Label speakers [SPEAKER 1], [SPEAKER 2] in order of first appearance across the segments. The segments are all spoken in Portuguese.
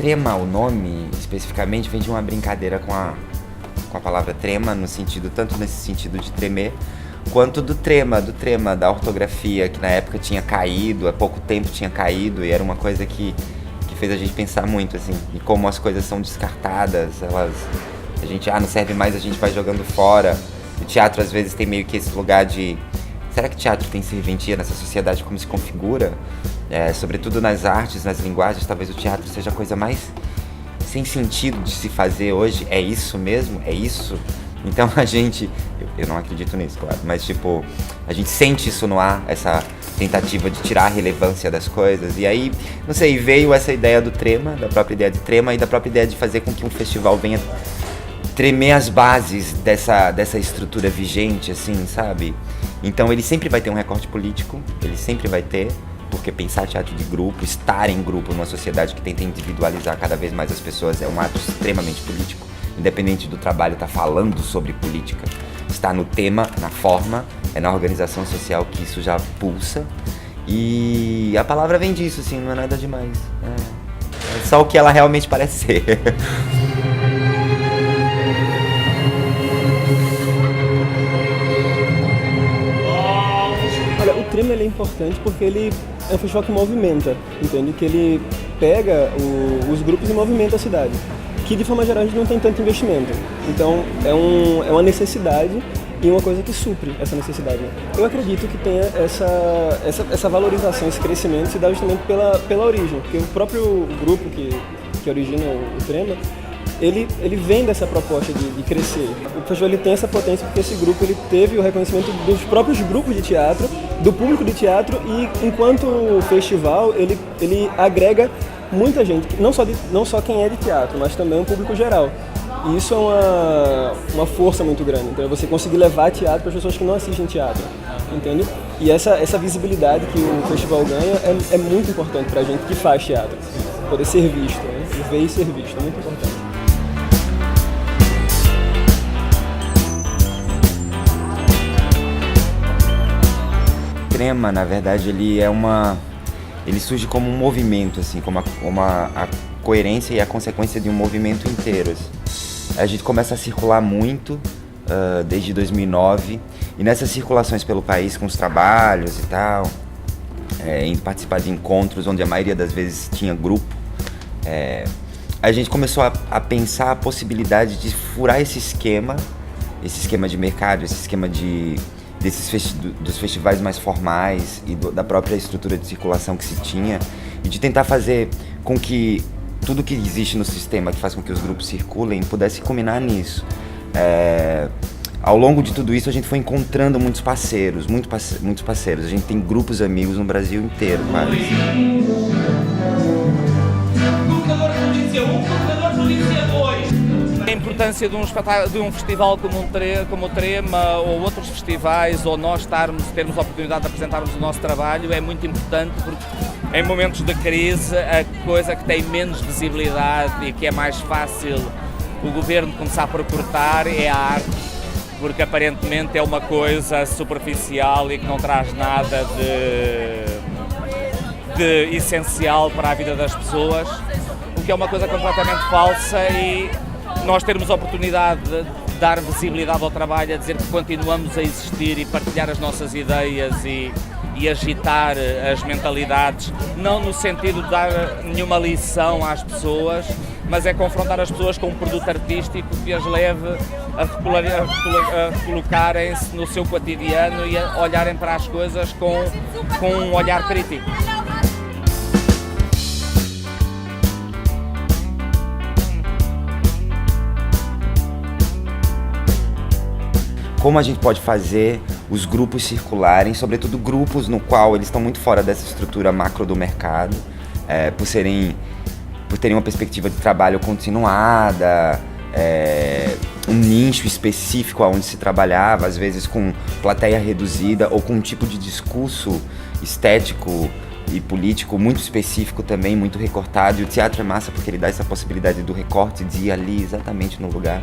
[SPEAKER 1] trema, o nome especificamente, vem de uma brincadeira com a palavra trema, no sentido, tanto nesse sentido de tremer, quanto do trema, da ortografia, que na época tinha caído, há pouco tempo tinha caído, e era uma coisa que fez a gente pensar muito, assim, e como as coisas são descartadas, a gente, não serve mais, a gente vai jogando fora. O teatro, às vezes, tem meio que esse lugar de... Será que teatro tem serventia nessa sociedade, como se configura? Sobretudo nas artes, nas linguagens, talvez o teatro seja a coisa mais sem sentido de se fazer hoje. É isso mesmo? É isso? Então a gente... Eu não acredito nisso, claro, mas tipo, a gente sente isso no ar, essa tentativa de tirar a relevância das coisas. E aí, não sei, veio essa ideia do trema, da própria ideia de trema e da própria ideia de fazer com que um festival venha tremer as bases dessa estrutura vigente, assim, sabe? Então ele sempre vai ter um recorte político, ele sempre vai ter, porque pensar teatro de grupo, estar em grupo numa sociedade que tenta individualizar cada vez mais as pessoas é um ato extremamente político, independente do trabalho estar falando sobre política. Está no tema, na forma, é na organização social que isso já pulsa. E a palavra vem disso, assim, não é nada demais. É só o que ela realmente parece ser.
[SPEAKER 2] Olha, o Trema ele é importante porque ele é um festival que movimenta, entende? Que ele pega os grupos e movimenta a cidade. Que de forma geral a gente não tem tanto investimento. Então é uma necessidade e uma coisa que supre essa necessidade. Eu acredito que tenha essa valorização, esse crescimento se dá justamente pela origem, porque o próprio grupo que origina o Trema, ele vem dessa proposta de crescer. O festival ele tem essa potência porque esse grupo ele teve o reconhecimento dos próprios grupos de teatro, do público de teatro, e enquanto festival ele agrega muita gente, não só quem é de teatro, mas também o público geral. E isso é uma força muito grande. Então é você conseguir levar teatro para as pessoas que não assistem teatro, entende? E essa visibilidade que o festival ganha é muito importante para a gente que faz teatro. Poder ser visto, né? E ver e ser visto, é muito importante.
[SPEAKER 1] Trema, na verdade, ele surge como um movimento, assim, como a coerência e a consequência de um movimento inteiro, assim. A gente começa a circular muito desde 2009, e nessas circulações pelo país com os trabalhos e tal, indo participar de encontros onde a maioria das vezes tinha grupo, a gente começou a pensar a possibilidade de furar esse esquema de mercado, esse esquema dos festivais mais formais e da própria estrutura de circulação que se tinha, e de tentar fazer com que tudo que existe no sistema que faz com que os grupos circulem pudesse culminar nisso. Ao longo de tudo isso a gente foi encontrando muitos parceiros. A gente tem grupos amigos no Brasil inteiro, quase.
[SPEAKER 3] A importância de um festival como o Trema ou outros festivais, ou nós termos a oportunidade de apresentarmos o nosso trabalho, é muito importante, porque em momentos de crise a coisa que tem menos visibilidade e que é mais fácil o governo começar por cortar é a arte, porque aparentemente é uma coisa superficial e que não traz nada de essencial para a vida das pessoas, o que é uma coisa completamente falsa. E nós termos a oportunidade de dar visibilidade ao trabalho, a dizer que continuamos a existir e partilhar as nossas ideias e agitar as mentalidades, não no sentido de dar nenhuma lição às pessoas, mas é confrontar as pessoas com um produto artístico que as leve a recolocarem-se no seu cotidiano e a olharem para as coisas com um olhar crítico.
[SPEAKER 1] Como a gente pode fazer os grupos circularem, sobretudo grupos no qual eles estão muito fora dessa estrutura macro do mercado, por terem uma perspectiva de trabalho continuada, um nicho específico aonde se trabalhava, às vezes com plateia reduzida ou com um tipo de discurso estético e político muito específico também, muito recortado. E o teatro é massa porque ele dá essa possibilidade do recorte de ir ali exatamente no lugar.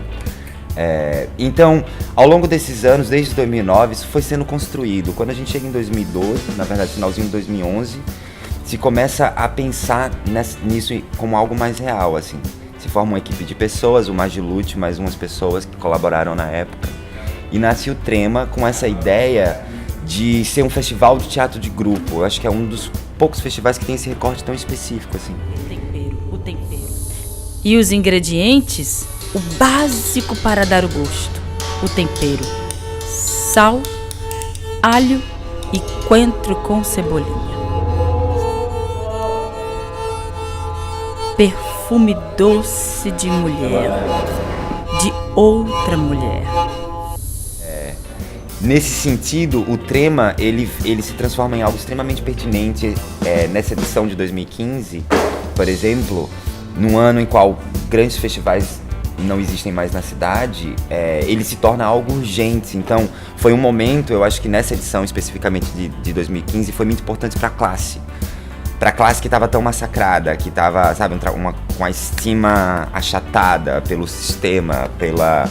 [SPEAKER 1] Então, ao longo desses anos, desde 2009, isso foi sendo construído. Quando a gente chega em 2012, na verdade, finalzinho de 2011, se começa a pensar nisso como algo mais real, assim. Se forma uma equipe de pessoas, o Magilute, mais umas pessoas que colaboraram na época. E nasce o Trema com essa ideia de ser um festival de teatro de grupo. Eu acho que é um dos poucos festivais que tem esse recorte tão específico, assim.
[SPEAKER 4] O tempero. E os ingredientes? O básico para dar o gosto. O tempero. Sal, alho e coentro com cebolinha. Perfume doce de mulher, de outra mulher.
[SPEAKER 1] Nesse sentido, o Trema, ele se transforma em algo extremamente pertinente. Nessa edição de 2015, por exemplo, num ano em qual grandes festivais não existem mais na cidade, ele se torna algo urgente. Então, foi um momento, eu acho que nessa edição especificamente de 2015, foi muito importante para a classe. Para a classe que estava tão massacrada, que estava, sabe, com a estima achatada pelo sistema, pela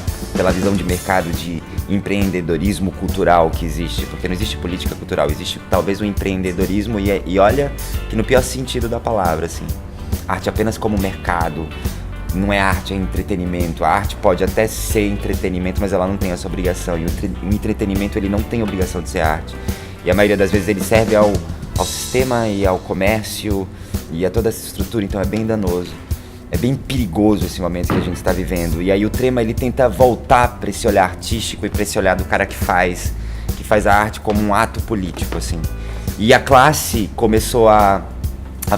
[SPEAKER 1] visão de mercado de empreendedorismo cultural que existe, porque não existe política cultural, existe talvez o empreendedorismo e olha que no pior sentido da palavra, assim, arte apenas como mercado, não é arte, é entretenimento. A arte pode até ser entretenimento, mas ela não tem essa obrigação, e o entretenimento ele não tem obrigação de ser arte, e a maioria das vezes ele serve ao sistema e ao comércio e a toda essa estrutura, então é bem danoso. É bem perigoso esse momento que a gente está vivendo. E aí o Trema, ele tenta voltar para esse olhar artístico e para esse olhar do cara que faz a arte como um ato político, assim. E a classe começou a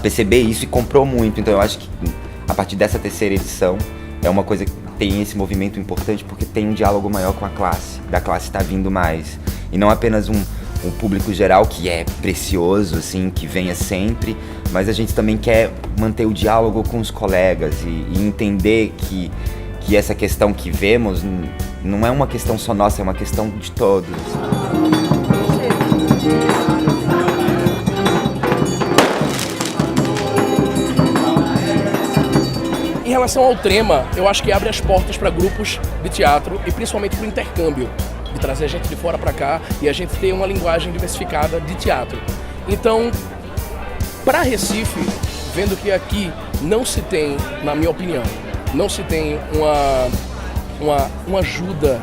[SPEAKER 1] perceber isso e comprou muito. Então eu acho que a partir dessa terceira edição é uma coisa que tem esse movimento importante porque tem um diálogo maior com a classe. Da classe está vindo mais. E não apenas um público geral, que é precioso, assim, que venha sempre, mas a gente também quer manter o diálogo com os colegas e entender que essa questão que vemos não é uma questão só nossa, é uma questão de todos.
[SPEAKER 5] Em relação ao Trema, eu acho que abre as portas para grupos de teatro e principalmente para o intercâmbio, de trazer gente de fora para cá e a gente ter uma linguagem diversificada de teatro. Então, para Recife, vendo que aqui não se tem, na minha opinião, não se tem uma ajuda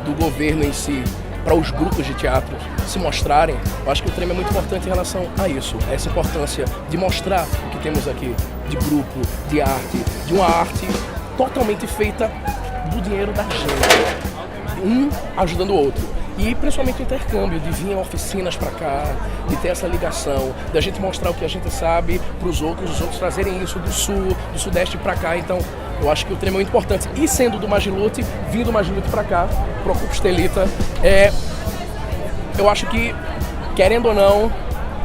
[SPEAKER 5] do governo em si para os grupos de teatro se mostrarem, eu acho que o Trema é muito importante em relação a isso, a essa importância de mostrar o que temos aqui, de grupo, de arte, de uma arte totalmente feita do dinheiro da gente. Um ajudando o outro. E principalmente o intercâmbio, de vir em oficinas para cá, de ter essa ligação, da gente mostrar o que a gente sabe para os outros trazerem isso do sul, do sudeste para cá. Então, eu acho que o Trema é muito importante. E sendo do Magilute, vindo do Magilute para cá, pro Costelita, eu acho que, querendo ou não,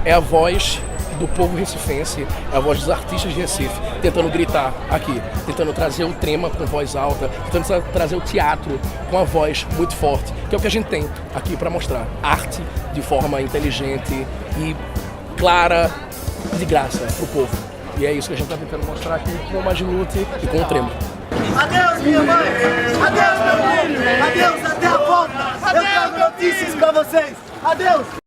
[SPEAKER 5] é a voz do povo recifense, é a voz dos artistas de Recife, tentando gritar aqui, tentando trazer o Trema com voz alta, tentando trazer o teatro com a voz muito forte, que é o que a gente tem aqui para mostrar. Arte de forma inteligente e clara, de graça pro povo. E é isso que a gente está tentando mostrar aqui com o Magilute e com o Trema.
[SPEAKER 6] Adeus, minha mãe! Adeus, meu filho! Adeus, até a volta! Eu trago notícias para vocês! Adeus!